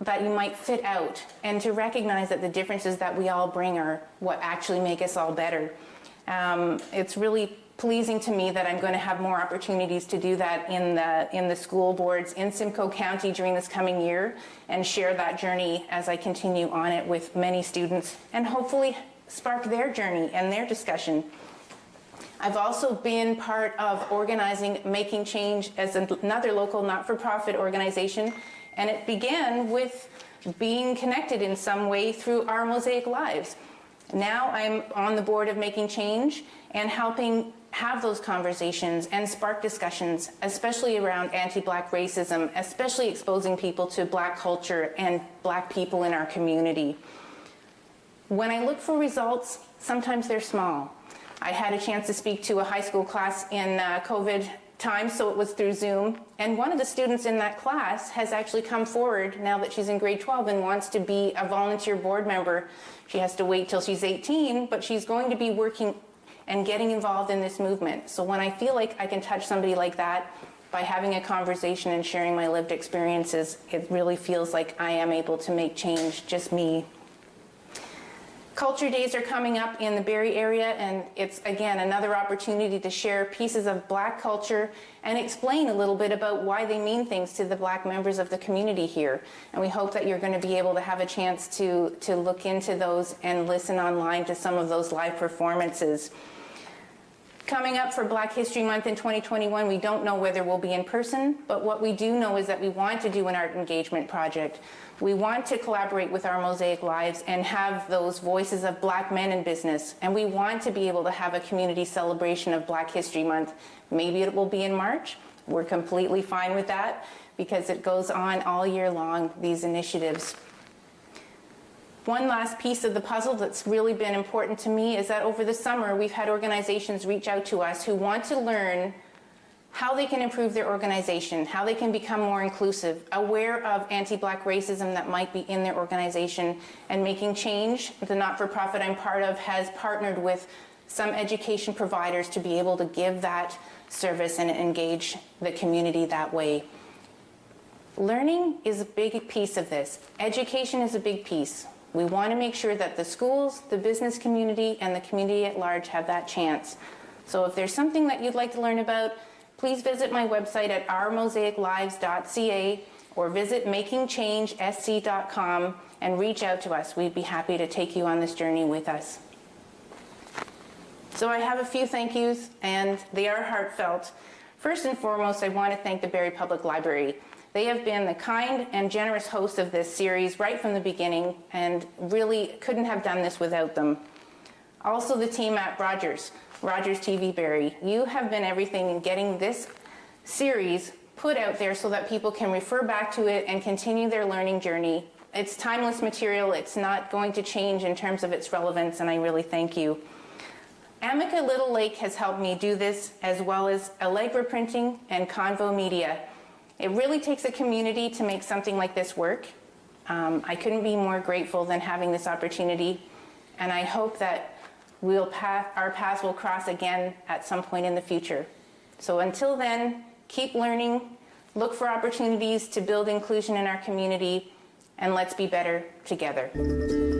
Speaker 1: that you might fit out, and to recognize that the differences that we all bring are what actually make us all better. It's really pleasing to me that I'm going to have more opportunities to do that in the school boards in Simcoe County during this coming year, and share that journey as I continue on it with many students, and hopefully spark their journey and their discussion. I've also been part of organizing Making Change as another local not-for-profit organization, and it began with being connected in some way through our Mosaic Lives. Now I'm on the board of Making Change and helping have those conversations and spark discussions, especially around anti-Black racism, especially exposing people to Black culture and Black people in our community. When I look for results, sometimes they're small. I had a chance to speak to a high school class in COVID time, so it was through Zoom, and one of the students in that class has actually come forward now that she's in grade 12 and wants to be a volunteer board member. She has to wait till she's 18, but she's going to be working and getting involved in this movement. So when I feel like I can touch somebody like that by having a conversation and sharing my lived experiences, it really feels like I am able to make change, just me. Culture Days are coming up in the Barrie area, and it's, again, another opportunity to share pieces of Black culture and explain a little bit about why they mean things to the Black members of the community here. And we hope that you're going to be able to have a chance to look into those and listen online to some of those live performances. Coming up for Black History Month in 2021, we don't know whether we'll be in person, but what we do know is that we want to do an art engagement project. We want to collaborate with our Mosaic Lives and have those voices of Black men in business. And we want to be able to have a community celebration of Black History Month. Maybe it will be in March, We're completely fine with that because it goes on all year long, these initiatives. One last piece of the puzzle that's really been important to me is that over the summer, we've had organizations reach out to us who want to learn how they can improve their organization, how they can become more inclusive, aware of anti-Black racism that might be in their organization, and making change. The not-for-profit I'm part of has partnered with some education providers to be able to give that service and engage the community that way. Learning is a big piece of this. Education is a big piece. We want to make sure that the schools, the business community, and the community at large have that chance. So if there's something that you'd like to learn about, please visit my website at ourmosaiclives.ca or visit makingchangesc.com and reach out to us. We'd be happy to take you on this journey with us. So I have a few thank yous, and they are heartfelt. First and foremost, I want to thank the Barrie Public Library. They have been the kind and generous hosts of this series right from the beginning, and really couldn't have done this without them. Also the team at Rogers TV Barrie. You have been everything in getting this series put out there so that people can refer back to it and continue their learning journey. It's timeless material. It's not going to change in terms of its relevance, and I really thank you. Amica Little Lake has helped me do this, as well as Allegra Printing and Convo Media. It really takes a community to make something like this work. I couldn't be more grateful than having this opportunity, and I hope that our paths will cross again at some point in the future. So until then, keep learning, look for opportunities to build inclusion in our community, and let's be better together.